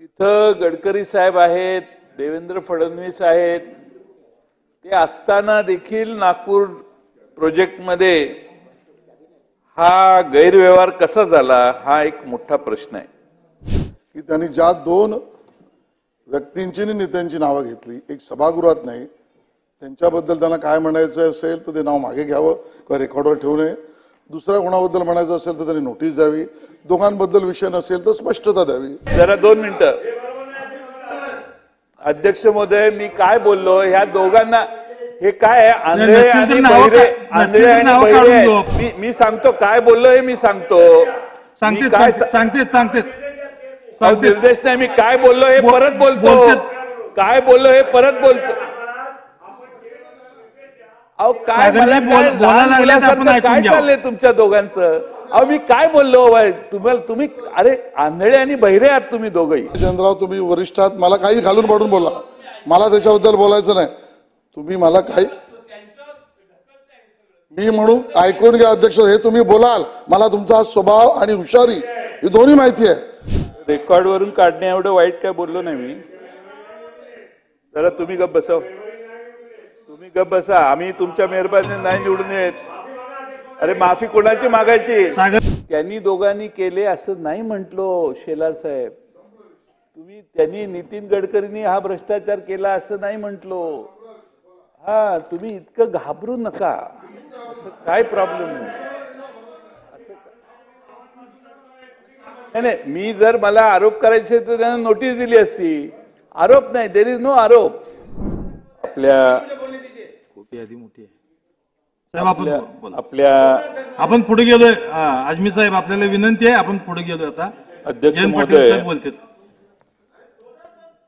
तिथं गडकरी साहेब आहेत, देवेंद्र फडणवीस आहेत, ते असताना देखील नागपूर प्रोजेक्टमध्ये हा गैरव्यवहार कसा झाला हा एक मोठा प्रश्न आहे की त्यांनी ज्या दोन व्यक्तींची आणि नेत्यांची नावं घेतली, एक सभागृहात नाही, त्यांच्याबद्दल त्यांना काय म्हणायचं असेल तर ते नाव मागे घ्यावं किंवा रेकॉर्डवर ठेवू नये. दुसऱ्या कोणाबद्दल म्हणायचं असेल तर त्यांनी नोटीस द्यावी. दोघांबद्दल विषय नसेल तर स्पष्टता द्यावी. जरा 2 मिनिटं. अध्यक्ष महोदय, मी काय बोललो ह्या दोघांना? हे काय आंधळे आणि बहिरे. मी सांगतो काय बोललो हे मी सांगतो. सांगते निर्देश नाही, मी काय बोललो हे परत बोलतो. काय बोललो हे परत बोलतो. अहो काय काय चाललंय तुमच्या दोघांचं? अहो मी काय बोललो तुम्ही? अरे आंधळे आणि बहिरे आहात तुम्ही दोघंही. चंद्रराव, तुम्ही वरिष्ठ आहात, मला काही घालून पाडून बोला, मला त्याच्याबद्दल बोलायचं नाही. तुम्ही मला काही मी म्हणून ऐकून घ्या अध्यक्ष, हे तुम्ही बोलाल, मला तुमचा स्वभाव आणि हुशारी ही दोन्ही माहिती आहे. रेकॉर्ड वरून काढणे एवढं वाईट काय बोललो नाही मी. जरा तुम्ही गप्प बसाव, तुम्ही गप्प बसा. आम्ही तुमच्या मेहरबानी नाही निवडून येत. अरे माफी कोणाची मागायची? त्यांनी दोघांनी केले असं नाही म्हटलो शेलार साहेब. त्यांनी नितीन गडकरींनी हा भ्रष्टाचार केला असं नाही म्हटलो. हा तुम्ही इतकं घाबरू नका. असं काय प्रॉब्लेम नाही. असं नाही, मी जर मला आरोप करायचे तर त्यांना नोटीस दिली असती. आरोप नाही, देर इज नो आरोप. आपल्या आपण पुढे गेलोय. आजमी साहेब, आपल्याला विनंती आहे, आपण पुढे गेलोय आता. अध्यक्ष महोदय,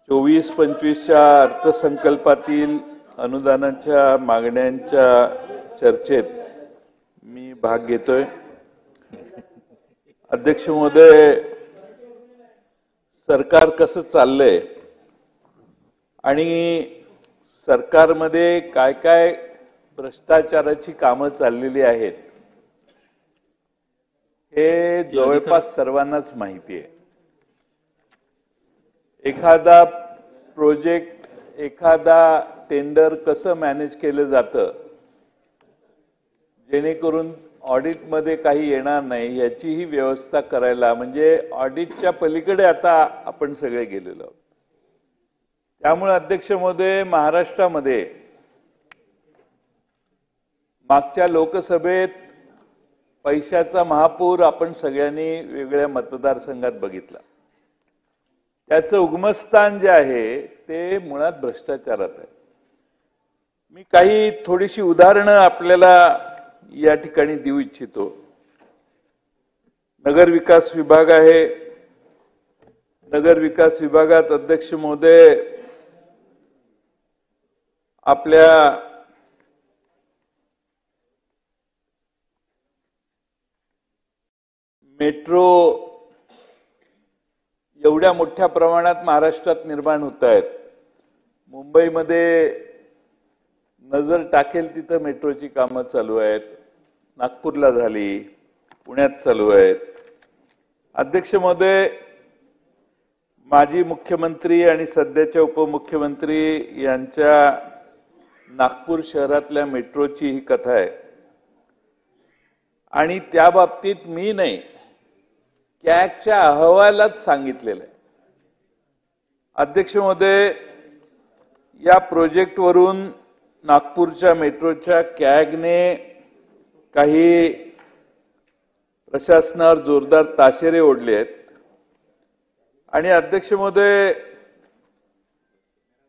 24-25च्या अर्थसंकल्पातील अनुदानाच्या मागण्यांच्या चर्चेत मी भाग घेतोय. अध्यक्ष महोदय, सरकार कसं चाललंय आणि सरकारमध्ये काय काय भ्रष्टाचाराची कामं चाललेली आहेत हे जवळपास सर्वांनाच माहिती आहे. एखादा प्रोजेक्ट, एखादा टेंडर कसं मॅनेज केलं जातं जेणेकरून ऑडिटमध्ये काही येणार नाही याचीही व्यवस्था करायला, म्हणजे ऑडिटच्या पलीकडे आता आपण सगळे गेलेलो आहोत. त्यामुळे अध्यक्ष महोदय, महाराष्ट्रामध्ये मागच्या लोकसभेत पैशाचा महापूर आपण सगळ्यांनी वेगळ्या मतदारसंघात बघितला. त्याचं उगमस्थान जे आहे ते मुळात भ्रष्टाचारात आहे. मी काही थोडीशी उदाहरणं आपल्याला या ठिकाणी देऊ इच्छितो. नगर विकास विभाग आहे. नगर विकास विभागात अध्यक्ष महोदय आपल्या मेट्रो एवढ्या मोठ्या प्रमाणात महाराष्ट्रात निर्माण होत आहेत. मुंबईमध्ये नजर टाकेल तिथं मेट्रोची कामं चालू आहेत. नागपूरला झाली, पुण्यात चालू आहेत. अध्यक्ष महोदय, माजी मुख्यमंत्री आणि सध्याच्या उपमुख्यमंत्री यांच्या नागपूर शहरातल्या मेट्रोची ही कथा आहे आणि त्या बाबतीत मी नाही, कॅगच्या अहवालात सांगितलेलं आहे. अध्यक्ष महोदय, या प्रोजेक्टवरून नागपूरच्या मेट्रोच्या कॅगने काही प्रशासनावर जोरदार ताशेरे ओढले आहेत आणि अध्यक्ष महोदय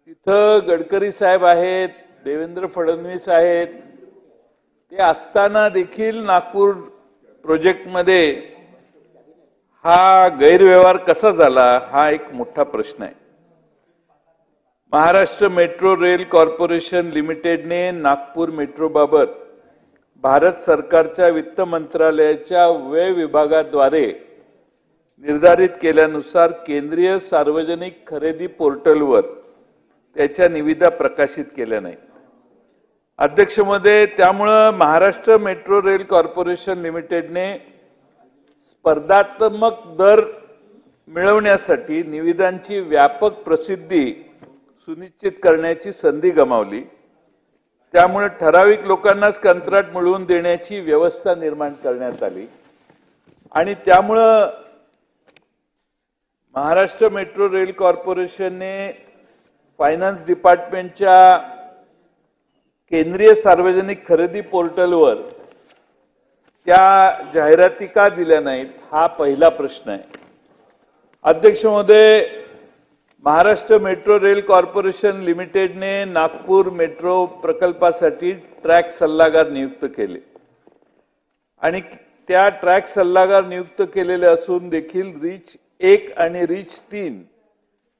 तिथं गडकरी साहेब आहेत, देवेंद्र फडणवीस आहेत, ते असताना देखील नागपूर प्रोजेक्टमध्ये हा गैरव्यवहार कसा झाला हा एक मोठा प्रश्न आहे. महाराष्ट्र मेट्रो रेल कॉर्पोरेशन लिमिटेडने नागपूर मेट्रोबाबत भारत सरकारच्या वित्त मंत्रालयाच्या व्यय विभागाद्वारे निर्धारित केल्यानुसार केंद्रीय सार्वजनिक खरेदी पोर्टलवर त्याच्या निविदा प्रकाशित केल्या नाहीत. अध्यक्ष महोदय, त्यामुळे महाराष्ट्र मेट्रो रेल कॉर्पोरेशन लिमिटेडने स्पर्धात्मक दर मिळवण्यासाठी निविदांची व्यापक प्रसिद्धी सुनिश्चित करण्याची संधी गमावली. त्यामुळे ठराविक लोकांनाच कंत्राट मिळवून देण्याची व्यवस्था निर्माण करण्यात आली आणि त्यामुळं महाराष्ट्र मेट्रो रेल कॉर्पोरेशनने फायनान्स डिपार्टमेंटच्या केंद्रीय सार्वजनिक खरेदी पोर्टलवर त्या जाहिराती का दिल्या नाहीत हा पहिला प्रश्न आहे. अध्यक्ष महोदय, महाराष्ट्र मेट्रो रेल कॉर्पोरेशन लिमिटेडने नागपूर मेट्रो प्रकल्पासाठी ट्रॅक सल्लागार नियुक्त केले आणि त्या ट्रॅक सल्लागार नियुक्त केलेले असून देखील रीच 1 आणि रीच 3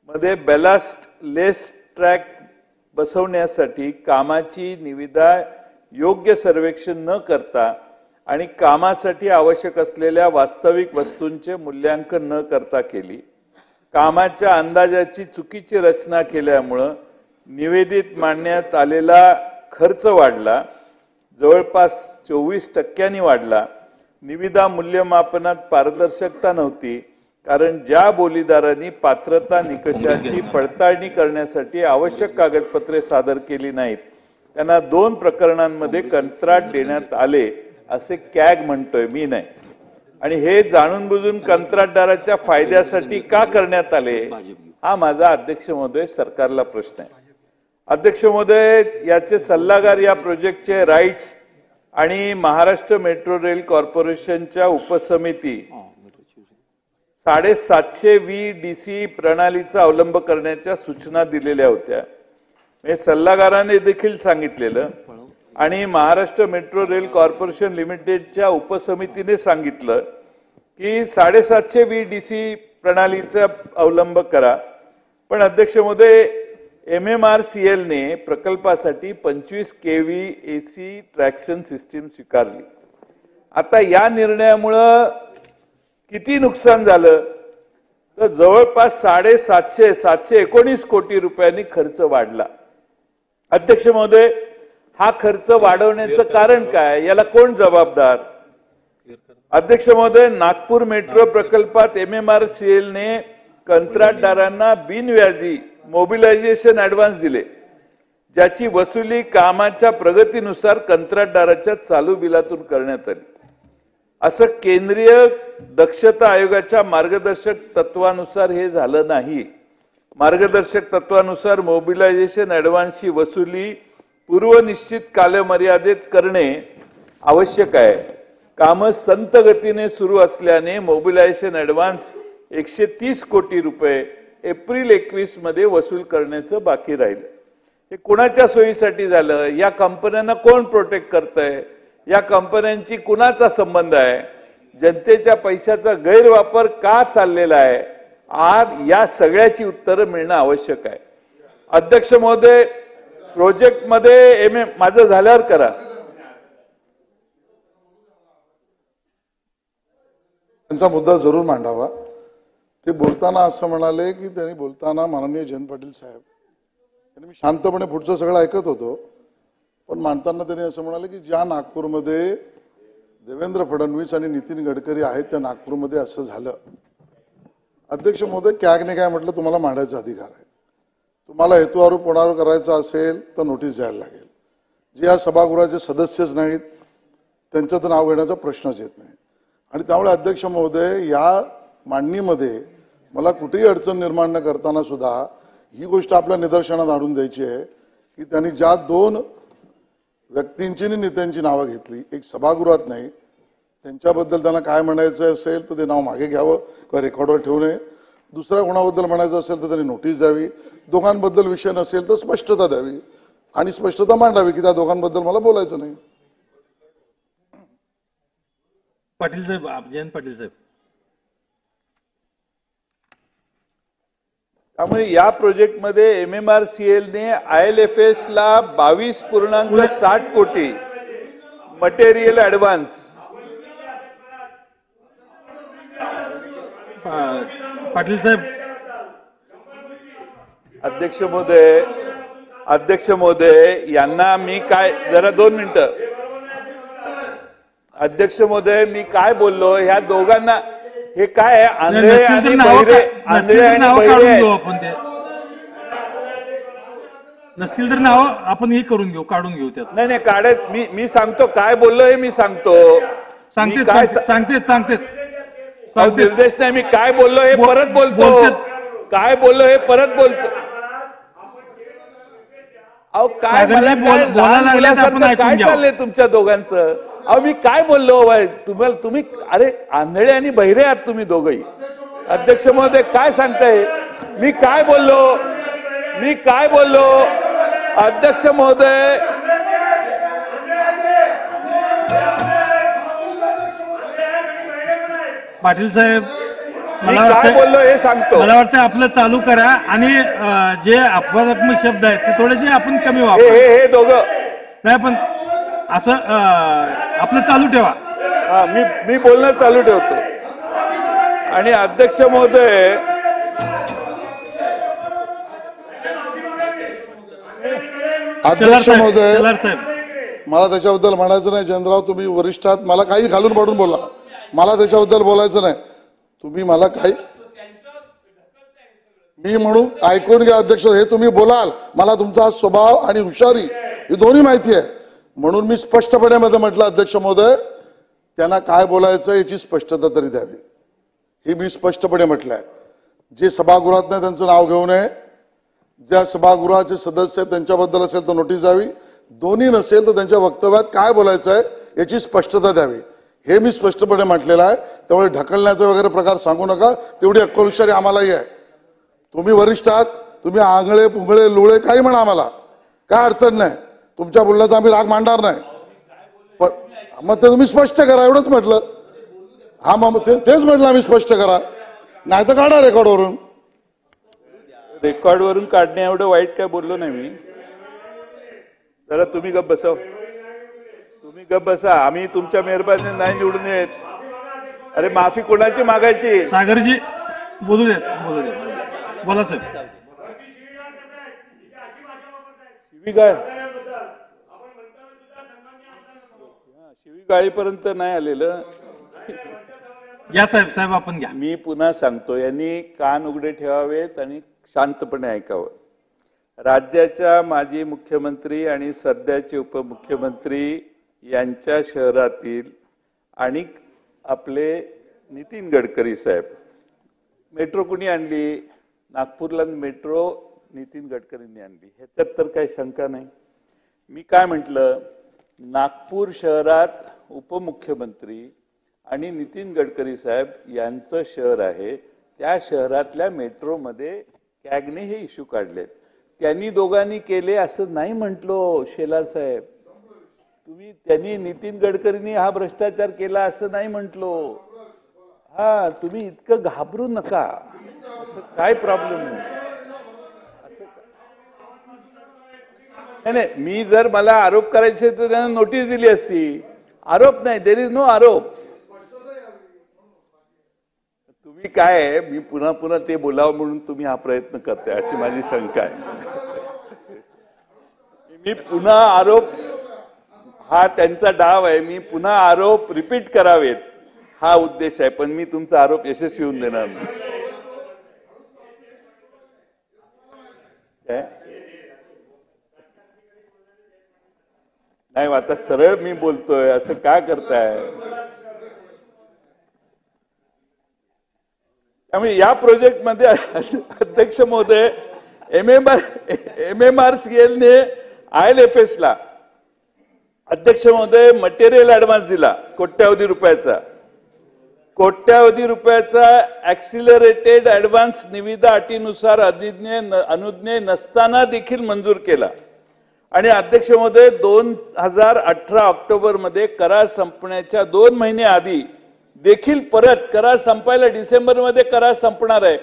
मध्ये बॅलास्ट लेस ट्रॅक बसवण्यासाठी कामाची निविदा योग्य सर्वेक्षण न करता आणि कामासाठी आवश्यक असलेल्या वास्तविक वस्तूंचे मूल्यांकन न करता केली. कामाच्या अंदाजाची चुकीची रचना केल्यामुळं निवेदित मांडण्यात आलेला खर्च वाढला, जवळपास 24% वाढला. निविदा मूल्यमापनात पारदर्शकता नव्हती, कारण ज्या बोलीदारांनी पात्रता निकषाची पडताळणी करण्यासाठी आवश्यक कागदपत्रे सादर केली नाहीत त्यांना 2 प्रकरणांमध्ये कंत्राट देण्यात आले असे कॅग म्हणतोय, मी नाही. आणि हे जाणून बुजून कंत्राटदाराच्या फायद्यासाठी का करण्यात आले हा माझा अध्यक्ष महोदय सरकारला प्रश्न आहे. अध्यक्ष महोदय, याचे सल्लागार या प्रोजेक्टचे राईट्स आणि महाराष्ट्र मेट्रो रेल कॉर्पोरेशनच्या उपसमिती 750 VDC प्रणालीचा अवलंब करण्याच्या सूचना दिलेल्या होत्या. हे सल्लागाराने देखील सांगितलेलं आणि महाराष्ट्र मेट्रो रेल कॉर्पोरेशन लिमिटेडच्या उपसमितीने सांगितलं की 750 VDC प्रणालीचा अवलंब करा. पण अध्यक्ष महोदय, MMRCL ने प्रकल्पासाठी 25 kV AC ट्रॅक्शन सिस्टीम स्वीकारली. आता या निर्णयामुळं किती नुकसान झालं तर जवळपास 719 कोटी रुपयांनी खर्च वाढला. अध्यक्ष महोदय, हा खर्च वाढवण्याचं कारण काय, याला कोण जबाबदार? अध्यक्ष महोदय, नागपूर मेट्रो प्रकल्पात MMRCL ने कंत्राटदारांना बिनव्याजी मोबिलायझेशन ऍडव्हान्स दिले, ज्याची वसुली कामाच्या प्रगतीनुसार कंत्राटदाराच्या चालू बिलातून करण्यात आली. असं केंद्रीय दक्षता आयोगाच्या मार्गदर्शक तत्वानुसार हे झालं नाही. मार्गदर्शक तत्वानुसार मोबिलायझेशन ऍडव्हान्सची वसुली पूर्वनिश्चित कालमर्यादेत करणे आवश्यक आहे. कामं संत गतीने सुरू असल्याने मोबिलायझेशन ऍडव्हान्स 130 कोटी रुपये एप्रिल 21 मध्ये वसूल करण्याचं बाकी राहिलं. हे कोणाच्या सोयीसाठी झालं? या कंपन्यांना कोण प्रोटेक्ट करतंय? या कंपन्यांची कुणाचा संबंध आहे? जनतेच्या पैशाचा गैरवापर का चाललेला आहे? आज या सगळ्याची उत्तरं मिळणं आवश्यक आहे. अध्यक्ष महोदय, प्रोजेक्ट मध्ये माझं झाल्यावर करा. त्यांचा मुद्दा जरूर मांडावा. ते बोलताना असं म्हणाले की त्यांनी बोलताना माननीय जयंत पाटील साहेब यांनी, मी शांतपणे पुढचं सगळं ऐकत होतो, पण मांडताना त्यांनी असं म्हणाले की ज्या नागपूरमध्ये देवेंद्र फडणवीस आणि नितीन गडकरी आहेत त्या नागपूरमध्ये असं झालं. अध्यक्ष महोदय, कॅगने काय म्हटलं, तुम्हाला मांडायचा अधिकार आहे. तुम्हाला हेतुआरोप कोणावर करायचा असेल तर नोटीस द्यायला लागेल. जे या सभागृहाचे सदस्यच नाहीत त्यांचं तर नाव घेण्याचा प्रश्नच येत नाही. आणि त्यामुळे अध्यक्ष महोदय, या मांडणीमध्ये मला कुठेही अडचण निर्माण न करताना सुद्धा ही गोष्ट आपल्या निदर्शनात आणून द्यायची आहे की त्यांनी ज्या 2 व्यक्तींची आणि नेत्यांची नावं घेतली, एक सभागृहात नाही, त्यांच्याबद्दल त्यांना काय म्हणायचं असेल तर ते नाव मागे घ्यावं किंवा रेकॉर्डवर ठेवू नये. दुसऱ्या कोणाबद्दल म्हणायचं असेल तर त्यांनी नोटीस द्यावी. दोघांबद्दल विषय नसेल तर स्पष्टता द्यावी आणि स्पष्टता मांडावी की त्या दोघांबद्दल मला बोलायचं नाही. पाटील साहेब, जयंत पाटील साहेब. त्यामुळे या प्रोजेक्टमध्ये MMRCL ने ILFS ला 22.60 कोटी मटेरियल ऍडव्हान्स. पाटील साहेब. अध्यक्ष महोदय यांना मी काय, जरा 2 मिनिटं. अध्यक्ष महोदय, मी काय बोललो, ह्या दोघांना हे काय आहे? आंधळे नसतील तर आणि नावं बहिरे, नसतील आंधळे तर आणि नावं बहिरे काढून आहेत. घेऊ आपण ते. नसतील तर नावं आपण हे करून घेऊ त्यात. नाही काढत. मी सांगतो काय बोललोय, मी सांगतो. मी काय सांगते निर्देश नाही, मी काय बोललो हे परत बोलतो. काय बोललो हे परत बोलतो. अहो काय मला काय लहान मुलासारखं काय चाललंय तुमच्या दोघांचं? अहो मी काय बोललो तुम्हाला? तुम्ही अरे आंधळे आणि बहिरे आहात तुम्ही दोघंही. अध्यक्ष महोदय काय सांगताय? मी काय बोललो? अध्यक्ष महोदय पाटील साहेब, मी काय बोललो हे सांगतो. मला वाटतं आपलं चालू करा आणि जे अपवादात्मक शब्द आहेत ते थोडेसे आपण कमी वापरू. हे दोघं नाही पण असं आपलं चालू ठेवा. मी बोलणं चालू ठेवतो. आणि अध्यक्ष महोदय मला त्याच्याबद्दल म्हणायचं नाही. जयंतराव तुम्ही वरिष्ठ आहात, मला काही घालून पाडून बोला, मला त्याच्याबद्दल बोलायचं नाही. तुम्ही मला काही मी म्हणून ऐकून घ्या अध्यक्ष. हे तुम्ही बोलाल, मला तुमचा स्वभाव आणि हुशारी ही दोन्ही माहिती आहे. म्हणून मी स्पष्टपणे मध्ये म्हटलं अध्यक्ष महोदय त्यांना काय बोलायचं याची स्पष्टता तरी द्यावी. हे मी स्पष्टपणे म्हटलंय. जे सभागृहात नाही त्यांचं नाव घेऊ नये. ज्या सभागृहाचे सदस्य आहेत त्यांच्याबद्दल असेल तर नोटीस द्यावी. दोन्ही नसेल तर त्यांच्या वक्तव्यात काय बोलायचं आहे याची स्पष्टता द्यावी. हे मी स्पष्टपणे म्हटलेलं आहे. त्यामुळे ढकलण्याचा वगैरे प्रकार सांगू नका. तेवढी अक्कलहुशारी आम्हालाही आहे. तुम्ही वरिष्ठ आहात, तुम्ही आंगळे पुंगळे लोळे काही म्हणा, आम्हाला काय अडचण नाही. तुमच्या बोलण्याचा आम्ही राग मांडणार नाही. पण मग ते तुम्ही स्पष्ट करा एवढंच म्हटलं. हा मग तेच म्हटलं आम्ही स्पष्ट करा, नाही तर काढा रेकॉर्डवरून. रेकॉर्डवरून काढण्या एवढं वाईट काय बोललो नाही मी. जरा तुम्ही गप्प बसा. आम्ही तुमच्या मेहरबानी नाही निवडून येत. अरे माफी कोणाची मागायची? सागरजी बोलू देत बोला साहेब. शिवीगाळीपर्यंत नाही आलेलं. या साहेब आपण घ्या. मी पुन्हा सांगतो, यांनी कान उघडे ठेवावेत आणि शांतपणे ऐकावं. राज्याच्या माजी मुख्यमंत्री आणि सध्याचे उपमुख्यमंत्री यांच्या शहरातील आणि आपले नितीन गडकरी साहेब, मेट्रो कुणी आणली? नागपूरला मेट्रो नितीन गडकरींनी आणली, ह्याच्यात तर काही शंका नाही. मी काय म्हटलं, नागपूर शहरात उपमुख्यमंत्री आणि नितीन गडकरी साहेब यांचं शहर आहे. त्या शहरातल्या मेट्रोमध्ये कॅगने हे इश्यू काढलेत. त्यांनी दोघांनी केले असं नाही म्हटलो शेलार साहेब. त्यांनी नितीन गडकरींनी हा भ्रष्टाचार केला असं नाही म्हटलो. हा तुम्ही इतकं घाबरू नका. असं काय प्रॉब्लेम नाही. नाही, मी जर मला आरोप करायचे तर त्यांना नोटीस दिली असती. आरोप नाही, देर इज नो आरोप. तुम्ही काय आहे, मी पुन्हा ते बोलावं म्हणून तुम्ही हा प्रयत्न करताय अशी माझी शंका आहे. मी पुन्हा आरोप, हा त्यांचा डाव आहे, मी पुन्हा आरोप रिपीट करावेत हा उद्देश आहे. पण मी तुमचा आरोप यशस्वी होऊन देणार नाही. नाही, आता सरळ मी बोलतोय, असं काय करताय? त्यामुळे या प्रोजेक्ट मध्ये अध्यक्ष महोदय MMRCL ने ILFS ला अध्यक्ष महोदय मटेरियल ऍडव्हान्स दिला कोट्यावधी रुपयाचा ऍक्सिलरेटेड ऍडव्हान्स निविदा अटीनुसार अनुज्ञेय नसताना देखील मंजूर केला. आणि अध्यक्ष महोदय 2018 ऑक्टोबर मध्ये करार संपण्याच्या 2 महिने आधी देखील परत, करार संपायला डिसेंबर मध्ये करार संपणार आहे,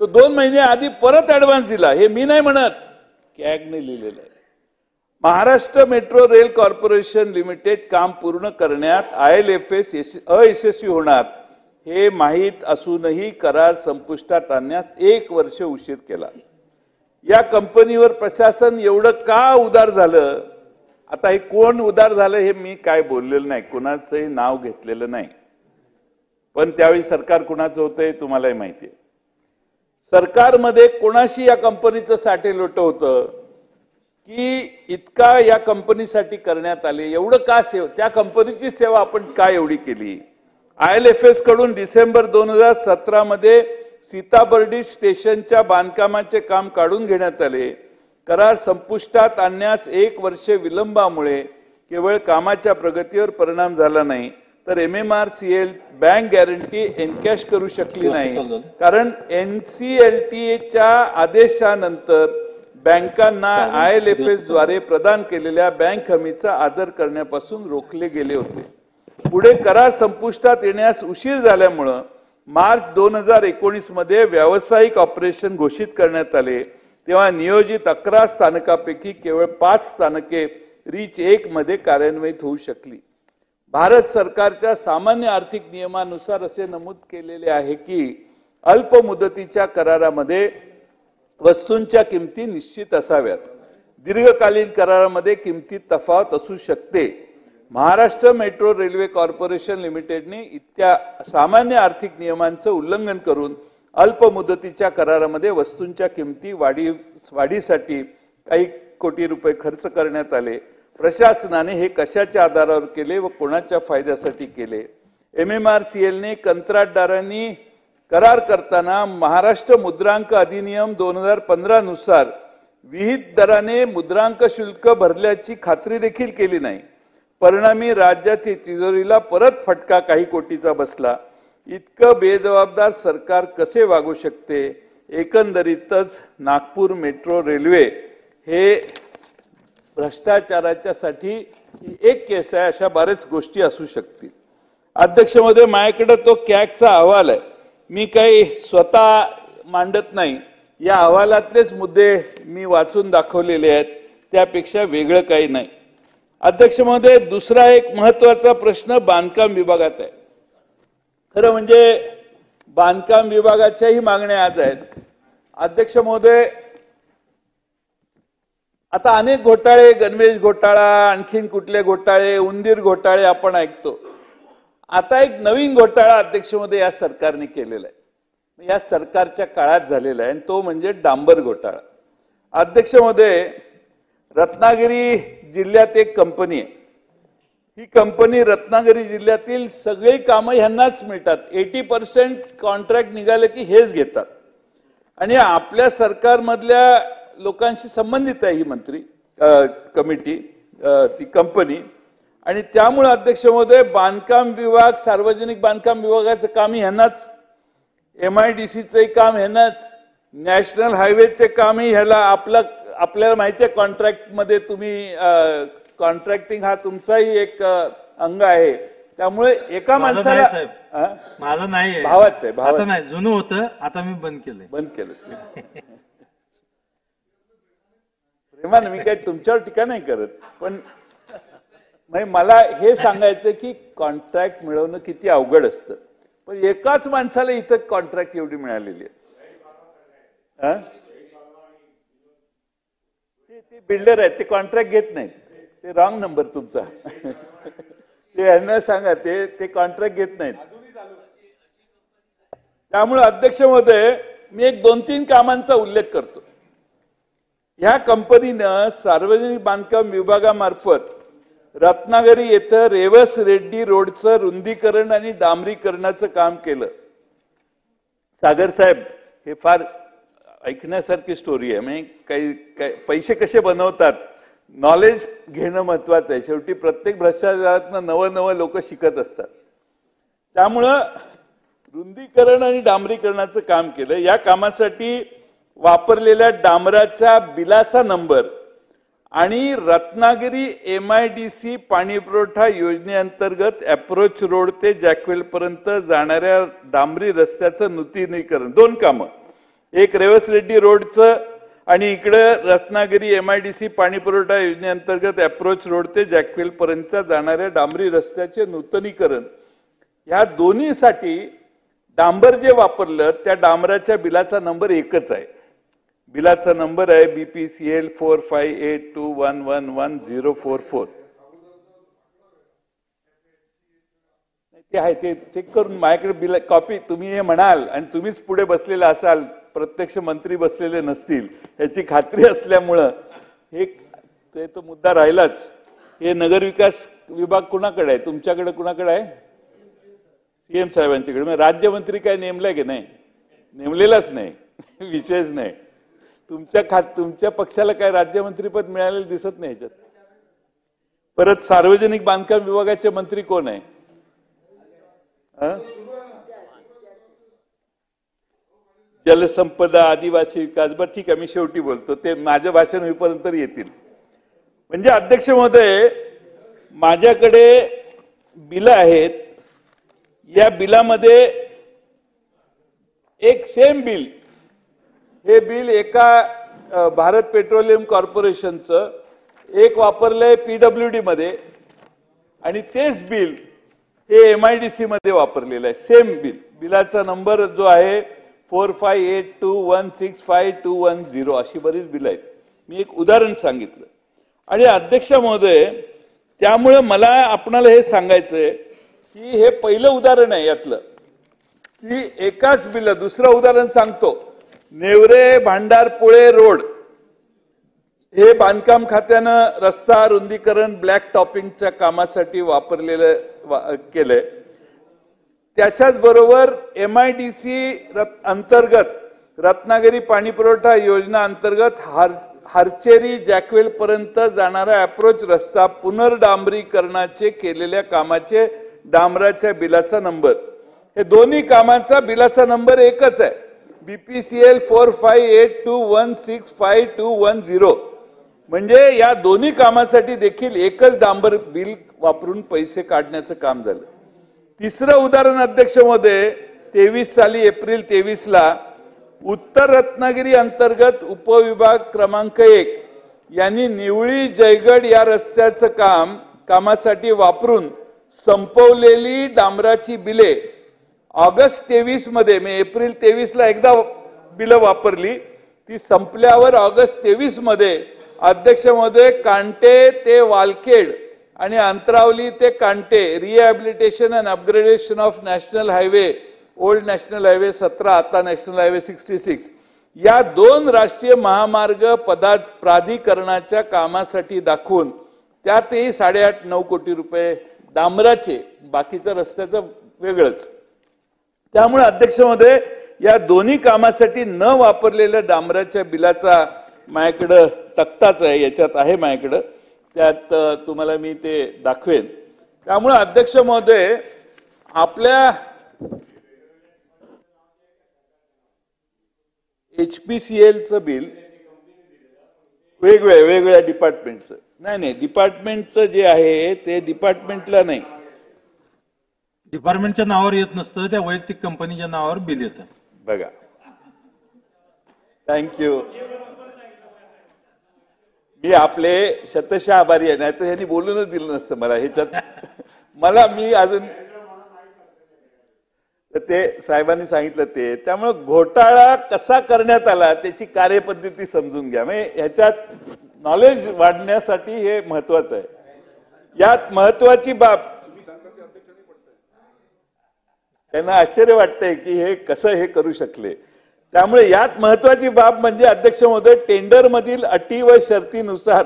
तो 2 महिने आधी परत ऍडव्हान्स दिला. हे मी नाही म्हणत, कॅगने लिहिलेलं आहे. Maharashtra metro rail corporation limited काम पूर्ण करण्यात ILFS अयशस्वी होणार हे माहीत असूनही करार संपुष्टात आणण्यात 1 वर्ष उशीर केला. या कंपनीवर प्रशासन एवढं का उदार झालं? आता हे कोण उदार झालं हे मी काय बोललेलं नाही, कोणाचंही नाव घेतलेलं नाही. पण त्यावेळी सरकार कुणाचं होतं हे तुम्हालाही माहिती आहे. सरकारमध्ये कोणाशी या कंपनीचं साटेलोट होतं की इतका या कंपनीसाठी करण्यात आले, एवढं का त्या कंपनीची सेवा आपण का एवढी केली. IL&FS कडून डिसेंबर 2017 मध्ये सीताबर्डी स्टेशनच्या बांधकामाचे काम काढून घेण्यात आले. करार संपुष्टात आणण्यास 1 वर्ष विलंबामुळे केवळ कामाच्या प्रगतीवर परिणाम झाला नाही, तर MMRCL बँक गॅरंटी एनकॅश करू शकली नाही, कारण NCLTच्या आदेशानंतर बँकांना IL&FS द्वारे प्रदान केलेल्या बँक हमीचा आदर करण्यापासून रोखले गेले होते. पुढे करार संपुष्टात येण्यास उशीर झाल्यामुळे मार्च 2019 मध्ये व्यावसायिक ऑपरेशन घोषित करण्यात आले. तेव्हा नियोजित 11 स्थानकापैकी केवळ 5 स्थानके रीच 1 मध्ये कार्यान्वित होऊ शकली. भारत सरकारच्या सामान्य आर्थिक नियमानुसार असे नमूद केलेले आहे की अल्प मुदतीच्या करारामध्ये वस्तूंच्या किमती निश्चित असाव्यात. दीर्घकालीन करारामध्ये किमतीत तफावत असू शकते. महाराष्ट्र मेट्रो रेल्वे कॉर्पोरेशन लिमिटेडने इत्या सामान्य आर्थिक नियमांचं उल्लंघन करून अल्प मुदतीच्या करारामध्ये वस्तूंच्या किमती वाढीसाठी काही कोटी रुपये खर्च करण्यात आले. प्रशासनाने हे कशाच्या आधारावर केले व कोणाच्या फायद्यासाठी केले. MMRCLने कंत्राटदारांनी करार करताना महाराष्ट्र मुद्रांक अधिनियम 2015 नुसार विहित दराने मुद्रांक शुल्क भरल्याची खात्री देखील केली नाही. परिणामी राज्यातील तिजोरीला परत फटका काही कोटीचा बसला. इतकं बेजबाबदार सरकार कसे वागू शकते. एकंदरीतच नागपूर मेट्रो रेल्वे हे भ्रष्टाचाराच्या साठी एक केस आहे. अशा बऱ्याच गोष्टी असू शकतील. अध्यक्ष महोदय, माझ्याकडे तो कॅगचा अहवाल आहे. मी काही स्वतः मांडत नाही. या अहवालातलेच मुद्दे मी वाचून दाखवलेले आहेत, त्यापेक्षा वेगळं काही नाही. अध्यक्ष महोदय, दुसरा एक महत्वाचा प्रश्न बांधकाम विभागात आहे. खरं म्हणजे बांधकाम विभागाच्याही मागण्या आज आहेत. अध्यक्ष महोदय, आता अनेक घोटाळे, गणवेश घोटाळा, आणखीन कुठले घोटाळे, उंदीर घोटाळे आपण ऐकतो. आता एक नवीन घोटाळा अध्यक्ष महोदय या सरकारने केलेला आहे, या सरकारच्या काळात झालेला आहे, तो म्हणजे डांबर घोटाळा. अध्यक्ष महोदय, रत्नागिरी जिल्ह्यात एक कंपनी आहे. ही कंपनी रत्नागिरी जिल्ह्यातील सगळी कामं ह्यांनाच मिळतात. 80% कॉन्ट्रॅक्ट निघाले की हेच घेतात आणि आपल्या सरकारमधल्या लोकांशी संबंधित आहे ही कमिटी, ती कंपनी. आणि त्यामुळे अध्यक्ष महोदय, बांधकाम विभाग, सार्वजनिक बांधकाम विभागाचं काम ह्यांनाच, MIDCचंही काम ह्यांनाच, नॅशनल हायवेचे कामही ह्याला. आपल्याला माहिती आहे कॉन्ट्रॅक्ट मध्ये तुम्ही कॉन्ट्रॅक्टिंग हा तुमचाही एक अंग आहे. त्यामुळे एका माणसाला, माझं नाही, भावाचं आहे. आता नाही, जुनं होतं, आता मी बंद केलं. प्रेमानं मी काही तुमच्यावर टीका नाही करत, पण मला हे सांगायचं की कॉन्ट्रॅक्ट मिळवणं किती अवघड असतं. पण एकाच माणसाला इथं कॉन्ट्रॅक्ट एवढी मिळालेली आहे. ते बिल्डर आहेत, ते कॉन्ट्रॅक्ट घेत नाहीत. ते रॉंग नंबर तुमचा. ते यांना सांगा, ते कॉन्ट्रॅक्ट घेत नाहीत. त्यामुळे अध्यक्ष महोदय, मी एक 2-3 कामांचा उल्लेख करतो. ह्या कंपनीनं सार्वजनिक बांधकाम विभागामार्फत रत्नागिरी येथे रेवस रेड्डी रोडचं रुंदीकरण आणि डांबरीकरणाचं काम केलं. सागर साहेब, हे फार ऐकण्यासारखी स्टोरी आहे. म्हणजे काही पैसे कसे बनवतात, नॉलेज घेणं महत्वाचं आहे. शेवटी प्रत्येक भ्रष्टाचारातनं नवं लोक शिकत असतात. त्यामुळं रुंदीकरण आणि डांबरीकरणाचं काम केलं. या कामासाठी वापरलेल्या डांबराच्या बिलाचा नंबर आणि रत्नागिरी MIDC पाणीपुरवठा योजनेअंतर्गत अप्रोच रोड ते जॅकवेल पर्यंत जाणाऱ्या डांबरी रस्त्याचं नूतनीकरण, 2 कामं. एक रेवस रेड्डी रोडचं आणि इकडे रत्नागिरी MIDC पाणीपुरवठा योजनेअंतर्गत अप्रोच रोड ते जॅकवेल पर्यंत जाणाऱ्या डांबरी रस्त्याचे नूतनीकरण. ह्या दोन्हीसाठी डांबर जे वापरलं त्या डांबराच्या बिलाचा नंबर एकच आहे. बिलाचा नंबर आहे BPCL 4582111044. ते आहे ते चेक करून माझ्याकडे बिल कॉपी तुम्ही हे म्हणाल आणि तुम्हीच पुढे बसलेले असाल, प्रत्यक्ष मंत्री बसलेले नसतील याची खात्री असल्यामुळं हे तो मुद्दा राहिलाच. हे नगरविकास विभाग कुणाकडे आहे? तुमच्याकडे कुणाकडे आहे? सीएम साहेबांच्याकडे. मग राज्यमंत्री काय नेमलाय की नाही? नेमलेलाच नाही. विषयच नाही. तुमच्या पक्षाला काय राज्यमंत्रीपद मिळालेलं दिसत नाही याच्यात. परत सार्वजनिक बांधकाम विभागाचे मंत्री कोण आहे? जलसंपदा, आदिवासी विकास. बरं ठीक आहे, मी शेवटी बोलतो, ते माझं भाषण होईपर्यंत येतील. म्हणजे अध्यक्ष महोदय, माझ्याकडे बिल आहेत. या बिलामध्ये एक सेम बिल, हे बिल एका भारत पेट्रोलियम कॉर्पोरेशनचं एक वापरलंय PWD मध्ये आणि तेच बिल हे MIDC मध्ये वापरलेलं आहे. Same bill. बिलाचा नंबर जो आहे 4582165210 अशी बरीच बिल आहेत. मी एक उदाहरण सांगितलं. आणि अध्यक्ष महोदय, त्यामुळे मला आपणाला हे सांगायचंय की हे पहिलं उदाहरण आहे यातलं की एकाच बिल. दुसरं उदाहरण सांगतो. नेवरे भांडारपुळे रोड हे बांधकाम खात्यानं रस्ता रुंदीकरण ब्लॅक टॉपिंगच्या कामासाठी वापरलेलं केलंय. त्याच्याच बरोबर MIDC अंतर्गत रत्नागिरी पाणी पुरवठा योजना अंतर्गत हारचेरी जॅकवेल पर्यंत जाणारा अप्रोच रस्ता पुनर्डांबरीकरणाचे केलेल्या कामाचे डांबराच्या बिलाचा नंबर, हे दोन्ही कामाचा बिलाचा नंबर एकच आहे. BPCL 4582165210. म्हणजे या दोन्ही कामासाठी देखील एकच डांबर बिल वापरून पैसे काढण्याचं काम झालं. तिसरं उदाहरण अध्यक्ष महोदय, 23 साली एप्रिल 23ला उत्तर रत्नागिरी अंतर्गत उपविभाग क्रमांक 1 यांनी निवळी जयगड या रस्त्याचं कामासाठी वापरून संपवलेली डांबराची बिले ऑगस्ट 23 मध्ये, मी एप्रिल 23ला एकदा बिलं वापरली, ती संपल्यावर ऑगस्ट 23 मध्ये अध्यक्ष महोदय कांटे ते वालखेड आणि अंतरावली ते कांटे rehabilitation and upgradation of national highway, old national highway 17 आता नॅशनल हायवे 66 या 2 राष्ट्रीय महामार्ग प्राधिकरणाच्या कामासाठी दाखवून त्यातही 8.5-9 कोटी रुपये डांबराचे, बाकीचं रस्त्याचं वेगळंच. त्यामुळे अध्यक्ष महोदय, या दोन्ही कामासाठी न वापरलेल्या डांबराच्या बिलाचा माझ्याकडं तक्ताच आहे, याच्यात आहे माझ्याकडं, त्यात तुम्हाला मी ते दाखवेन. त्यामुळे अध्यक्ष महोदय, आपल्या HPCLचं बिल वेगवेगळ्या डिपार्टमेंटचं नाही, डिपार्टमेंटचं जे आहे ते डिपार्टमेंटला नाही, डिपार्टमेंटच्या नावावर येत नसतं, त्या वैयक्तिक कंपनीच्या नावावर बिल येतं. बघा, थँक्यू. मी आपले शतशः आभारी आहे, नाही तर ह्यांनी बोलूनच दिलं नसतं मला ह्याच्यात. मला मी अजून ते साहेबांनी सांगितलं ते. त्यामुळे घोटाळा कसा करण्यात आला त्याची कार्यपद्धती समजून घ्या. म्हणजे ह्याच्यात नॉलेज वाढण्यासाठी हे महत्वाचं आहे. यात महत्वाची बाब, त्यांना आश्चर्य वाटतंय की हे कसं हे करू शकले. त्यामुळे यात महत्वाची बाब म्हणजे अध्यक्ष महोदय, टेंडर मधील अटी व शर्तीनुसार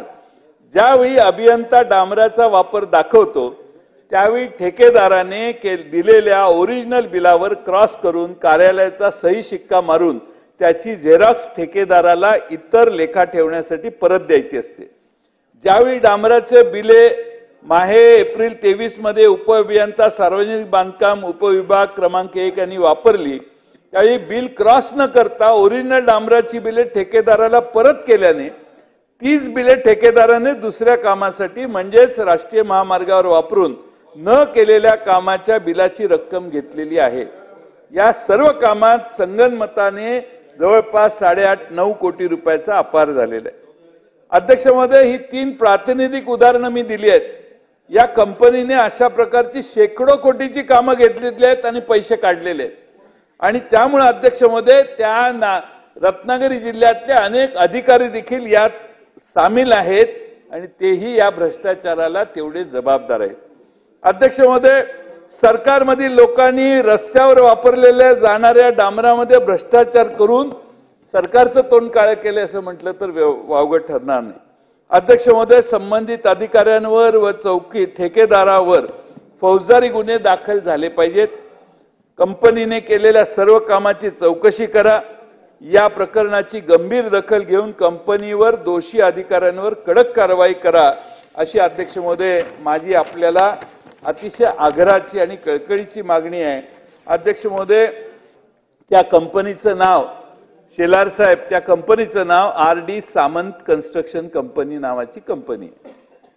ज्यावेळी अभियंता डांबराचा वापर दाखवतो त्यावेळी ठेकेदाराने दिलेल्या ओरिजिनल बिलावर क्रॉस करून कार्यालयाचा सही शिक्का मारून त्याची झेरॉक्स ठेकेदाराला इतर लेखा ठेवण्यासाठी परत द्यायची असते. ज्यावेळी डांबराचे बिले माहे एप्रिल 23 मध्ये उपअभियंता सार्वजनिक बांधकाम उपविभाग क्रमांक 1 यांनी वापरली, त्यावेळी बिल क्रॉस न करता ओरिजिनल डांबराची बिले ठेकेदाराला परत केल्याने तीच बिले ठेकेदाराने दुसऱ्या कामासाठी म्हणजेच राष्ट्रीय महामार्गावर वापरून न केलेल्या कामाच्या बिलाची रक्कम घेतलेली आहे. या सर्व कामात संगनमताने जवळपास 8.5-9 कोटी रुपयाचा अपार झालेला आहे. अध्यक्ष महोदय, ही 3 प्रातिनिधिक उदाहरणं मी दिली आहेत. या कंपनीने अशा प्रकारची शेकडो कोटीची कामं घेतलेली आहेत आणि पैसे काढलेले आहेत. आणि त्यामुळे अध्यक्ष महोदय, त्या रत्नागिरी जिल्ह्यातले अनेक अधिकारी देखील यात सामील आहेत आणि तेही या भ्रष्टाचाराला तेवढे जबाबदार आहेत. अध्यक्ष महोदय, सरकारमधील लोकांनी रस्त्यावर वापरलेल्या जाणाऱ्या डांबरामध्ये भ्रष्टाचार करून सरकारचं तोंड काळं केलं असं म्हटलं तर वावगं ठरणार नाही. अध्यक्ष महोदय, संबंधित अधिकाऱ्यांवर व चौकी ठेकेदारावर फौजदारी गुन्हे दाखल झाले पाहिजेत. कंपनीने केलेल्या सर्व कामाची चौकशी करा. या प्रकरणाची गंभीर दखल घेऊन कंपनीवर दोषी अधिकाऱ्यांवर कडक कारवाई करा, अशी अध्यक्ष महोदय माझी आपल्याला अतिशय आग्रहाची आणि कळकळीची मागणी आहे. अध्यक्ष महोदय, त्या कंपनीचं नाव शेलार साहेब, त्या कंपनीचं नाव RD सामंत कन्स्ट्रक्शन कंपनी नावाची कंपनी आहे.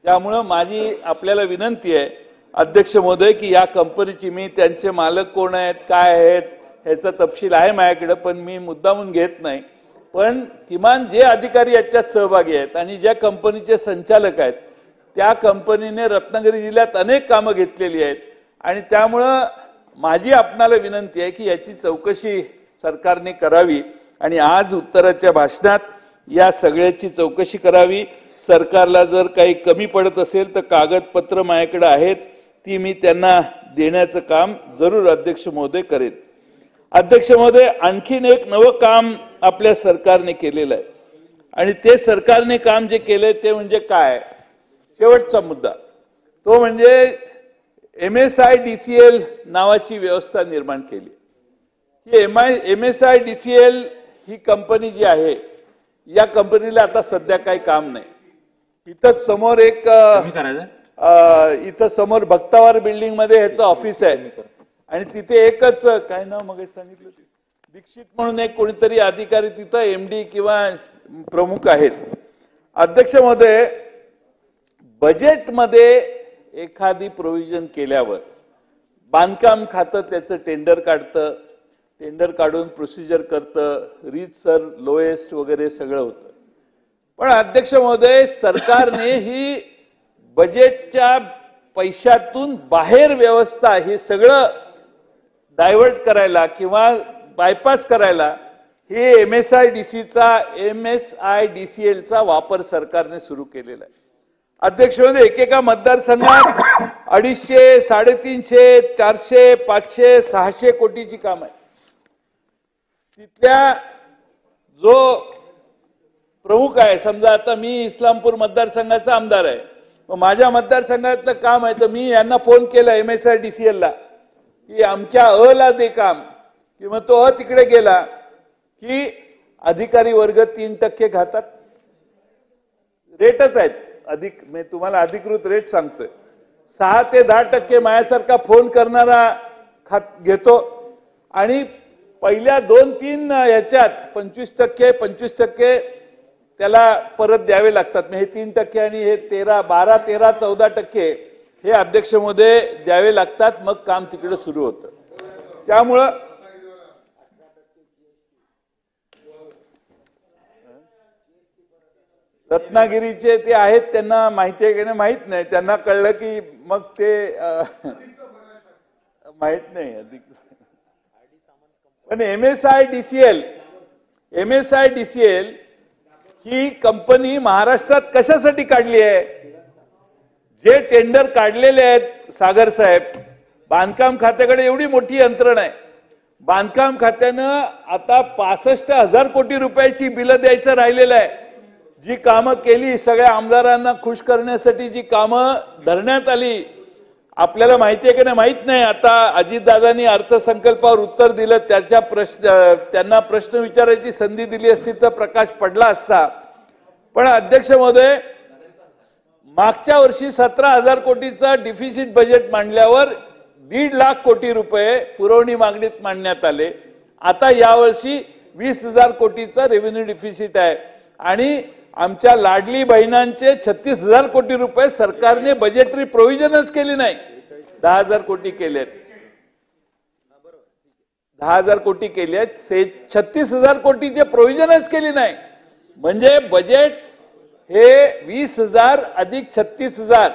त्यामुळं माझी आपल्याला विनंती आहे अध्यक्ष महोदय की या कंपनीची, मी त्यांचे मालक कोण आहेत काय आहेत ह्याचा तपशील आहे माझ्याकडे, पण मी मुद्दामून घेत नाही, पण किमान जे अधिकारी याच्यात सहभागी आहेत आणि ज्या कंपनीचे संचालक आहेत त्या कंपनीने रत्नागिरी जिल्ह्यात अनेक कामं घेतलेली आहेत आणि त्यामुळं माझी आपणाला विनंती आहे की याची चौकशी सरकारने करावी आणि आज उत्तराच्या भाषणात या सगळ्याची चौकशी करावी. सरकारला जर काही कमी पडत असेल तर कागदपत्र माझ्याकडे आहेत, ती मी त्यांना देण्याचं काम जरूर अध्यक्ष महोदय करेन. अध्यक्ष महोदय, आणखीन एक नवं काम आपल्या सरकारने केलेलं आहे आणि ते सरकारने काम जे केलंय ते म्हणजे काय, शेवटचा मुद्दा तो म्हणजे MSIDCL नावाची व्यवस्था निर्माण केली. ही MSIDCL ही कंपनी जी आहे या कंपनीला आता सध्या काही काम नाही. इथं समोर एक इथं समोर भक्तावार बिल्डिंग मध्ये ह्याचं ऑफिस आहे आणि तिथे एकच काय नाव मग सांगितलं ते दीक्षित म्हणून एक कोणीतरी अधिकारी तिथं MD किंवा प्रमुख आहेत. अध्यक्ष महोदय, बजेटमध्ये एखादी प्रोव्हिजन केल्यावर बांधकाम खातं त्याचं टेंडर काढतं, टेंडर काढून प्रोसिजर करतं, रीतसर लोएस्ट वगैरे सगळं होतं. पण अध्यक्ष महोदय, सरकारने ही बजेटच्या पैशातून बाहेर व्यवस्था हे सगळं डायव्हर्ट करायला किंवा बायपास करायला हे MSIDCLचा वापर सरकारने सुरू केलेला आहे. अध्यक्ष महोदय, एकेका मतदारसंघात 250, 350, 400, 500, 600 कोटीची काम आहे. तिथल्या जो प्रमुख आहे, समजा आता मी इस्लामपूर मतदारसंघाचा आमदार आहे, माझ्या मतदारसंघातलं काम आहे तर मी यांना फोन केला MSIDCLला की आमच्या ला दे काम, किंवा तो तिकडे गेला की अधिकारी वर्ग 3% खातात. रेटच आहेत अधिक, मी तुम्हाला अधिकृत रेट सांगतोय, 6 ते 10% माझ्यासारखा फोन करणारा घेतो आणि पहिल्या 2-3 याच्यात 25% त्याला परत द्यावे लागतात. हे 3% आणि हे 12, 13, 14% हे अध्यक्ष महोदय द्यावे लागतात, मग काम तिकडे सुरू होतं. त्यामुळं रत्नागिरीचे ते आहेत, त्यांना माहिती आहे की नाही माहित नाही, त्यांना कळलं की मग ते माहित नाही अधिक. पण MSIDCL ही कंपनी महाराष्ट्रात कशासाठी काढली आहे? जे टेंडर काढलेले आहेत सागर साहेब, बांधकाम खात्याकडे एवढी मोठी यंत्रणा आहे, बांधकाम खात्यानं आता 65,000 कोटी रुपयाची बिलं द्यायचं राहिलेलं आहे. जी कामं केली, सगळ्या आमदारांना खुश करण्यासाठी जी कामं धरण्यात आली, आपल्याला माहिती आहे की नाही माहित नाही. आता अजितदादांनी अर्थसंकल्पावर उत्तर दिलं, त्याच्या त्यांना प्रश्न विचारायची संधी दिली असती तर प्रकाश पडला असता. पण अध्यक्ष महोदय, मागच्या वर्षी 17,000 कोटीचा डिफिसिट बजेट मांडल्यावर 1.5 लाख कोटी रुपये पुरवणी मागणीत मांडण्यात आले. आता यावर्षी 20,000 कोटीचा रेव्हेन्यू डिफिसिट आहे आणि आमच्या लाडली बहिणांचे 36,000 कोटी रुपये सरकारने बजेटरी प्रोव्हिजनच केली नाही. 10,000 कोटी केलेत, 10,000 कोटी केले आहेत, 36,000 कोटीचे प्रोव्हिजनच केली नाही. म्हणजे बजेट हे 20,000 अधिक 36,000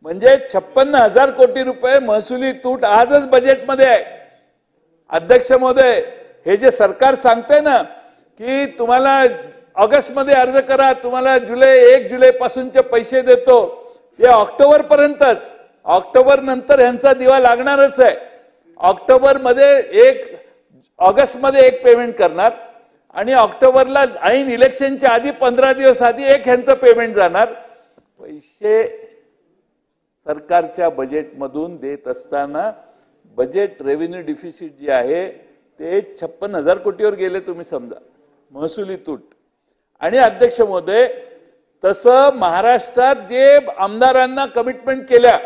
म्हणजे 56,000 कोटी रुपये महसुली तूट आजच बजेटमध्ये आहे. अध्यक्ष महोदय, हे जे सरकार सांगतंय ना की तुम्हाला ऑगस्ट मध्ये अर्ज करा, तुम्हाला 1 जुलै पासूनचे पैसे देतो, ते ऑक्टोबर पर्यंतच. ऑक्टोबर नंतर ह्यांचा दिवा लागणारच आहे. ऑक्टोबर मध्ये ऑगस्ट मध्ये एक पेमेंट करणार आणि ऑक्टोबरला ऐन इलेक्शनच्या आधी 15 दिवस आधी एक ह्यांचं पेमेंट जाणार. पैसे सरकारच्या बजेटमधून देत असताना बजेट रेव्हेन्यू डिफिसिट जे आहे ते 56,000 कोटीवर गेले. तुम्ही समजा महसुली तूट. आणि अध्यक्ष महोदय, तसं महाराष्ट्रात जे आमदारांना कमिटमेंट केल्या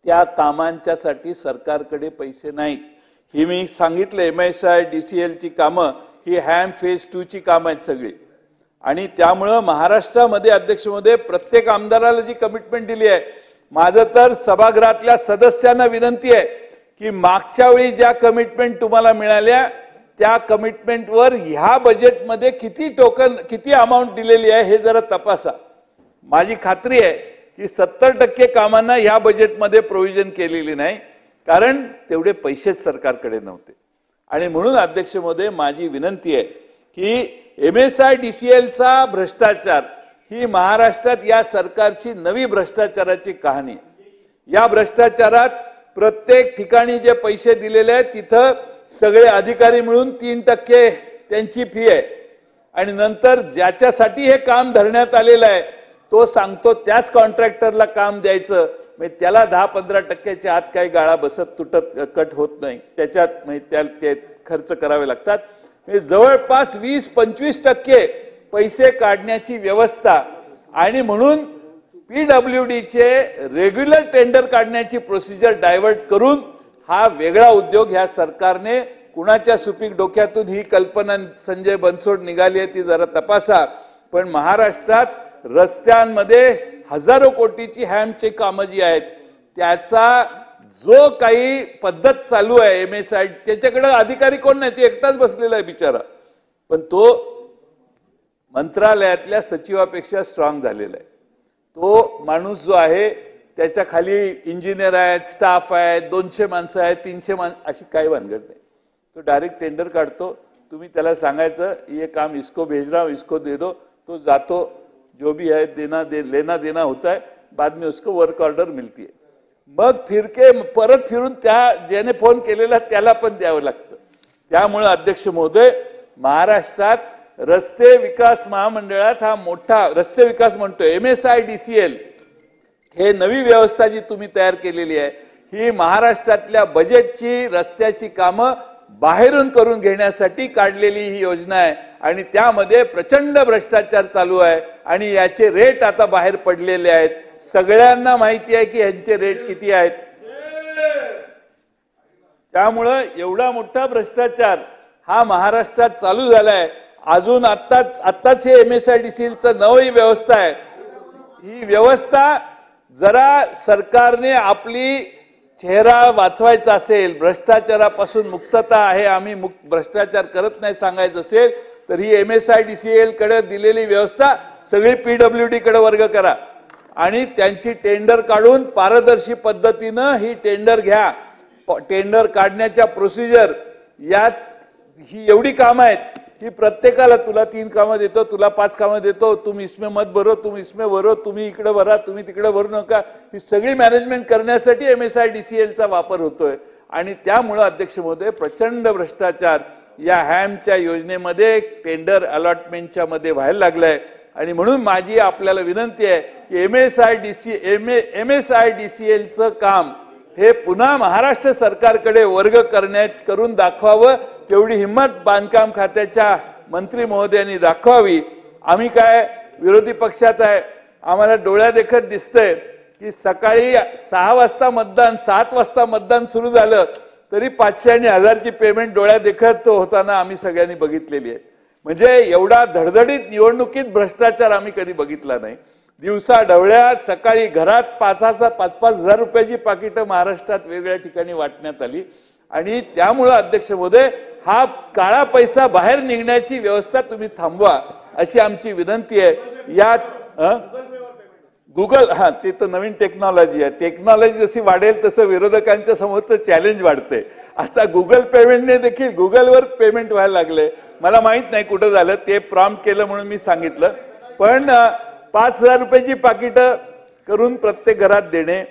त्या कामांच्यासाठी सरकारकडे पैसे नाहीत. ही मी सांगितलं, MSI DCL ची कामं ही हॅम फेज 2 ची कामं आहेत सगळी. आणि त्यामुळं महाराष्ट्रामध्ये अध्यक्ष महोदय प्रत्येक आमदाराला जी कमिटमेंट दिली आहे, माझं तर सभागृहातल्या सदस्यांना विनंती आहे की मागच्या वेळी ज्या कमिटमेंट तुम्हाला मिळाल्या त्या कमिटमेंटवर ह्या बजेटमध्ये किती अमाऊंट दिलेली आहे हे जरा तपासा. माझी खात्री आहे की 70% कामांना ह्या बजेटमध्ये प्रोव्हिजन केलेली नाही, कारण तेवढे पैसेच सरकारकडे नव्हते. आणि म्हणून अध्यक्ष महोदय माझी विनंती आहे की MSI DCL चा भ्रष्टाचार ही महाराष्ट्रात या सरकारची नवी भ्रष्टाचाराची कहाणी आहे. या भ्रष्टाचारात प्रत्येक ठिकाणी जे पैसे दिलेले आहेत तिथं सगळे अधिकारी मिळून 3% त्यांची फी आहे. आणि नंतर ज्याच्यासाठी हे काम धरण्यात आलेलं आहे तो सांगतो त्याच कॉन्ट्रॅक्टरला काम द्यायचं. म्हणजे त्याला 10-15% आत काही गाळा बसत कट होत नाही, त्याच्यात ते खर्च करावे लागतात. म्हणजे जवळपास 20-25% पैसे काढण्याची व्यवस्था. आणि म्हणून PWD चे रेग्युलर टेंडर काढण्याची प्रोसिजर डायव्हर्ट करून हा वेगळा उद्योग ह्या सरकारने कुणाच्या सुपीक डोक्यातून ही कल्पना संजय बनसोड निघाली आहे ती जरा तपासा. पण महाराष्ट्रात रस्त्यांमध्ये हजारो कोटीची हॅमची कामं जी आहेत त्याचा जो काही पद्धत चालू आहे MSI, त्याच्याकडे अधिकारी कोण नाही, ते एकटाच बसलेला आहे बिचारा. पण तो मंत्रालयातल्या सचिवापेक्षा स्ट्रॉंग झालेला आहे. तो माणूस जो आहे त्याच्या खाली इंजिनियर आहेत, स्टाफ आहे, 200 माणसं आहेत, 300 माणसं, अशी काही भानगड नाही. तो डायरेक्ट टेंडर काढतो. तुम्ही त्याला सांगायचं ये काम इसको भेज रहा हूं, इसको दे दो, तो जातो, जो भी है लेना देना होता है, बाद में उसको वर्क ऑर्डर मिलती है. मग परत फिरून त्या ज्याने फोन केलेला त्याला पण द्यावं लागतं. त्यामुळे अध्यक्ष महोदय, महाराष्ट्रात रस्ते विकास महामंडळात हा मोठा रस्ते विकास म्हणतोय MSI DCL हे नवी व्यवस्था जी तुम्ही तयार केलेली आहे ही महाराष्ट्रातल्या बजेटची रस्त्याची कामं बाहेरून करून घेण्यासाठी काढलेली ही योजना आहे. आणि त्यामध्ये प्रचंड भ्रष्टाचार चालू आहे आणि याचे रेट आता बाहेर पडलेले आहेत. सगळ्यांना माहिती आहे की यांचे रेट किती आहेत. त्यामुळं एवढा मोठा भ्रष्टाचार हा महाराष्ट्रात चालू झालाय. अजून आत्ताच हे MSI DCL चं नवी व्यवस्था आहे. ही व्यवस्था जरा सरकारने आपली चेहरा वाचवायचा असेल, भ्रष्टाचारापासून मुक्तता आहे, आम्ही भ्रष्टाचार करत नाही सांगायचं असेल तर ही MSI DCL कडे दिलेली व्यवस्था सगळी PWD कडे वर्ग करा आणि त्यांची टेंडर काढून पारदर्शी पद्धतीनं ही टेंडर घ्या. टेंडर काढण्याच्या प्रोसिजर यात ही एवढी कामं आहेत की प्रत्येकाला तुला 3 कामं देतो, तुला 5 कामं देतो, तुम इसमें मत भरो, तुम इसमें भरो, तुम्ही इकडे भरा, तुम्ही तिकडे भरू नका, ही सगळी मॅनेजमेंट करण्यासाठी MSI DCL चा वापर होतोय. आणि त्यामुळे अध्यक्ष महोदय प्रचंड भ्रष्टाचार या हॅमच्या योजनेमध्ये टेंडर अलॉटमेंटच्या मध्ये व्हायला लागलाय. आणि म्हणून माझी आपल्याला विनंती आहे की MSI DCL चं काम हे पुन्हा महाराष्ट्र सरकारकडे वर्ग करून दाखवावं. तेवढी हिंमत बांधकाम खात्याच्या मंत्री महोदयांनी दाखवावी. आम्ही काय विरोधी पक्षात आहे, आम्हाला डोळ्या देखत दिसतंय की सकाळी 6 वाजता मतदान, 7 वाजता मतदान सुरू झालं तरी 500 आणि 1000ची पेमेंट डोळ्या देखत होताना आम्ही सगळ्यांनी बघितलेली आहे. म्हणजे एवढा धडधडीत निवडणुकीत भ्रष्टाचार आम्ही कधी बघितला नाही. दिवसा ढवळ्या सकाळी घरात 5,000-5,000 हजार रुपयाची पाकिटं महाराष्ट्रात वेगवेगळ्या ठिकाणी वाटण्यात आली. आणि त्यामुळे अध्यक्ष महोदय हा काळा पैसा बाहेर निघण्याची व्यवस्था तुम्ही थांबवा अशी आमची विनंती आहे. यात गुगल ते तर नवीन टेक्नॉलॉजी आहे. टेक्नॉलॉजी जशी वाढेल तसं विरोधकांच्या समोरचं चॅलेंज वाढते. आता गुगल पेमेंटने देखील गुगलवर पेमेंट व्हायला लागले. मला माहित नाही कुठं झालं, ते प्रॉम्प्ट केलं म्हणून मी सांगितलं. पण 5,000 रुपयाची पाकिटं करून प्रत्येक घरात देणे,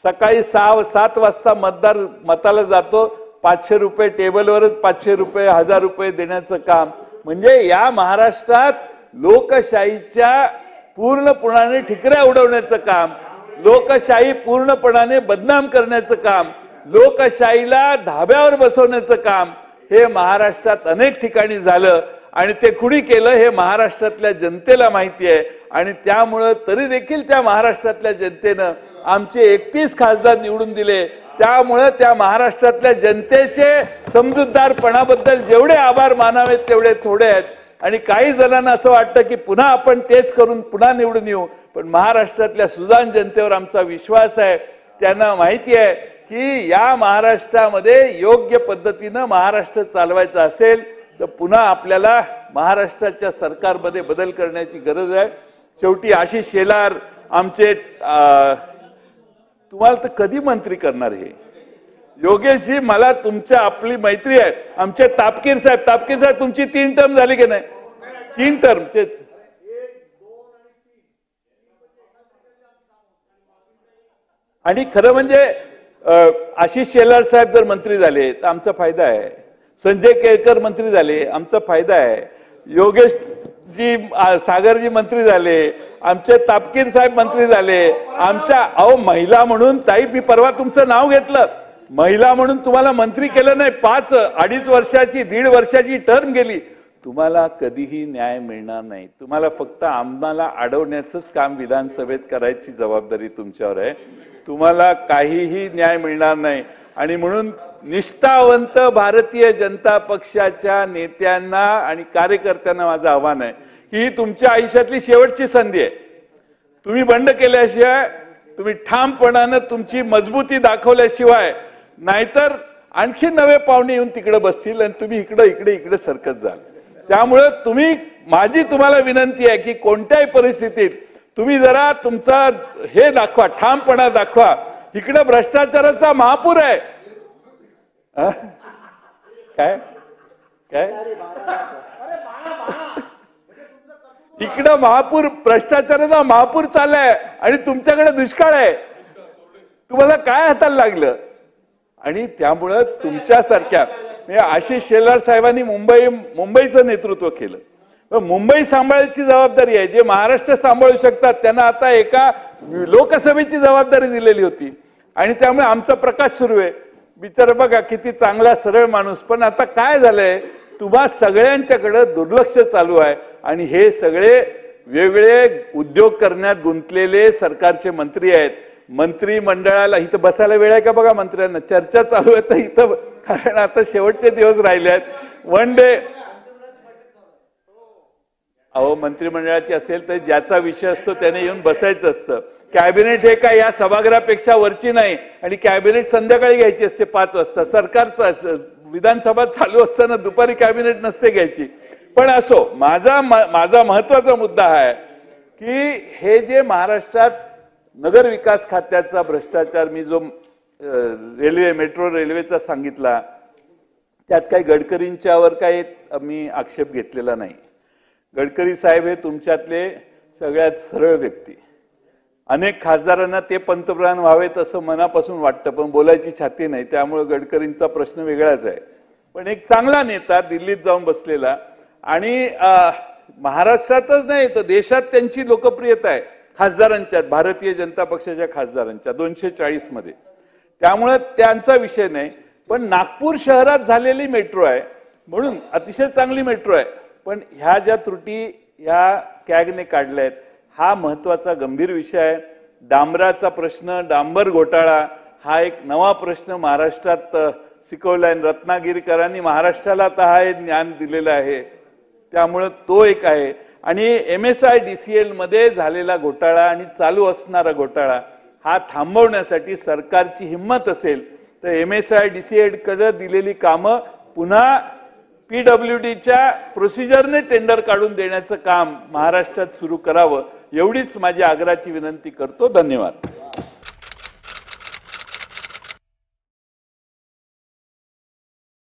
सकाळी 6-7 वाजता मतदार मताला जातो, 500 रुपये टेबलवरच 500 रुपये 1000 रुपये देण्याचं काम. म्हणजे या महाराष्ट्रात लोकशाहीच्या पूर्णपणाने ठिकऱ्या उडवण्याचं काम, लोकशाही पूर्णपणाने बदनाम करण्याचं काम, लोकशाहीला धाब्यावर बसवण्याचं काम हे महाराष्ट्रात अनेक ठिकाणी झालं. आणि ते कुणी केलं हे महाराष्ट्रातल्या जनतेला माहिती आहे. आणि त्यामुळं तरी देखील त्या महाराष्ट्रातल्या जनतेनं आमचे 31 खासदार निवडून दिले. त्यामुळं त्या महाराष्ट्रातल्या जनतेचे समजूतदारपणाबद्दल जेवढे आभार मानावेत तेवढे थोडे आहेत. आणि काही जणांना असं वाटतं की पुन्हा आपण तेच करून पुन्हा निवडून येऊ. पण महाराष्ट्रातल्या सुजाण जनतेवर आमचा विश्वास आहे. त्यांना माहिती आहे की या महाराष्ट्रामध्ये योग्य पद्धतीनं महाराष्ट्र चालवायचा असेल तर पुन्हा आपल्याला महाराष्ट्राच्या सरकारमध्ये बदल करण्याची गरज आहे. शेवटी आशिष शेलार आमचे तुम्हाला तर कधी मंत्री करणार हे योगेशजी? मला तुमच्या आपली मैत्री आहे. आमचे तापकीर साहेब तुमची 3 टर्म झाली की नाही? 3 टर्म तेच. आणि खरं म्हणजे आशिष शेलार साहेब जर मंत्री झाले तर आमचा फायदा आहे. संजय केळकर मंत्री झाले आमचा फायदा आहे. योगेश जी सागरजी मंत्री झाले, आमचे तापकीर साहेब मंत्री झाले, आमच्या महिला म्हणून ताई मी परवा तुमचं नाव घेतलं, महिला म्हणून तुम्हाला मंत्री केलं नाही. 2.5 वर्षाची 1.5 वर्षाची टर्म गेली. तुम्हाला कधीही न्याय मिळणार नाही. तुम्हाला फक्त आम्हाला अडवण्याचंच काम विधानसभेत करायची जबाबदारी तुमच्यावर आहे. तुम्हाला काहीही न्याय मिळणार नाही. आणि म्हणून निष्ठावंत भारतीय जनता पक्षाच्या नेत्यांना आणि कार्यकर्त्यांना माझं आव्हान आहे की ही तुमच्या आयुष्यातली शेवटची संधी आहे. तुम्ही बंड केल्याशिवाय, तुम्ही ठामपणानं तुमची मजबूती दाखवल्याशिवाय, नाहीतर आणखी नवे पाहुणे येऊन तिकडे बसतील आणि तुम्ही इकडे सरकत जाल. त्यामुळे माझी तुम्हाला विनंती आहे की कोणत्याही परिस्थितीत तुम्ही जरा तुमचा हे दाखवा, ठामपणा दाखवा. इकडे भ्रष्टाचाराचा महापूर आहे. काय काय इकडं भ्रष्टाचाराचा महापूर चाललाय आणि तुमच्याकडे दुष्काळ आहे. तुम्हाला काय हाताला लागलं? आणि त्यामुळं तुमच्यासारख्या आशिष शेलार साहेबांनी मुंबईचं नेतृत्व केलं. मुंबई सांभाळायची जबाबदारी आहे. जे महाराष्ट्र सांभाळू शकतात त्यांना आता एका लोकसभेची जबाबदारी दिलेली होती. आणि त्यामुळे आमचा प्रकाश सुरू आहे. बिचारा बघा किती चांगला सरळ माणूस. पण आता काय झालंय, तुम्हा सगळ्यांच्याकडे दुर्लक्ष चालू आहे. आणि हे सगळे वेगळे उद्योग करण्यात गुंतलेले सरकारचे मंत्री आहेत. मंत्रिमंडळाला इथं बसायला वेळ आहे का बघा मंत्र्यांना? चर्चा चालू आहे तर इथं, कारण आता शेवटचे दिवस राहिले आहेत. वन डे मंत्रिमंडळाची असेल तर ज्याचा विषय असतो त्याने येऊन बसायचं असतं. कॅबिनेट हे काय या सभागृहापेक्षा वरची नाही. आणि कॅबिनेट संध्याकाळी घ्यायची असते 5 वाजता. सरकारचा विधानसभा चालू असताना दुपारी कॅबिनेट नसते घ्यायची. पण असो, माझा महत्वाचा मुद्दा आहे की हे जे महाराष्ट्रात नगर विकास खात्याचा भ्रष्टाचार, मी जो मेट्रो रेल्वेचा सांगितला, त्यात काही गडकरींच्यावर काही मी आक्षेप घेतलेला नाही. गडकरी साहेब हे तुमच्यातले सगळ्यात सरळ व्यक्ती. अनेक खासदारांना ते पंतप्रधान व्हावेत असं मनापासून वाटतं, पण बोलायची छाती नाही. त्यामुळे गडकरींचा प्रश्न वेगळाच आहे. पण एक चांगला नेता, दिल्लीत जाऊन बसलेला, आणि महाराष्ट्रातच नाही तर देशात त्यांची लोकप्रियता आहे खासदारांच्यात, भारतीय जनता पक्षाच्या खासदारांच्या 240 मध्ये. त्यामुळे त्यांचा विषय नाही. पण नागपूर शहरात झालेली मेट्रो आहे म्हणून अतिशय चांगली मेट्रो आहे. पण ह्या ज्या त्रुटी ह्या कॅगने काढल्या आहेत, हा महत्वाचा गंभीर विषय आहे. डांबराचा प्रश्न, डांबर घोटाळा हा एक नवा प्रश्न महाराष्ट्रात शिकवलाय. रत्नागिरीकरांनी महाराष्ट्राला आता हा ज्ञान दिलेलं आहे. त्यामुळे तो एक आहे. आणि MSIDCL मध्ये झालेला घोटाळा आणि चालू असणारा घोटाळा हा थांबवण्यासाठी सरकारची हिंमत असेल तर MSIDCL कडे दिलेली कामं पुन्हा PWDच्या प्रोसिजरने टेंडर काढून देण्याचं काम महाराष्ट्रात सुरू करावं, एवढीच माझी आग्रहाची विनंती करतो. धन्यवाद.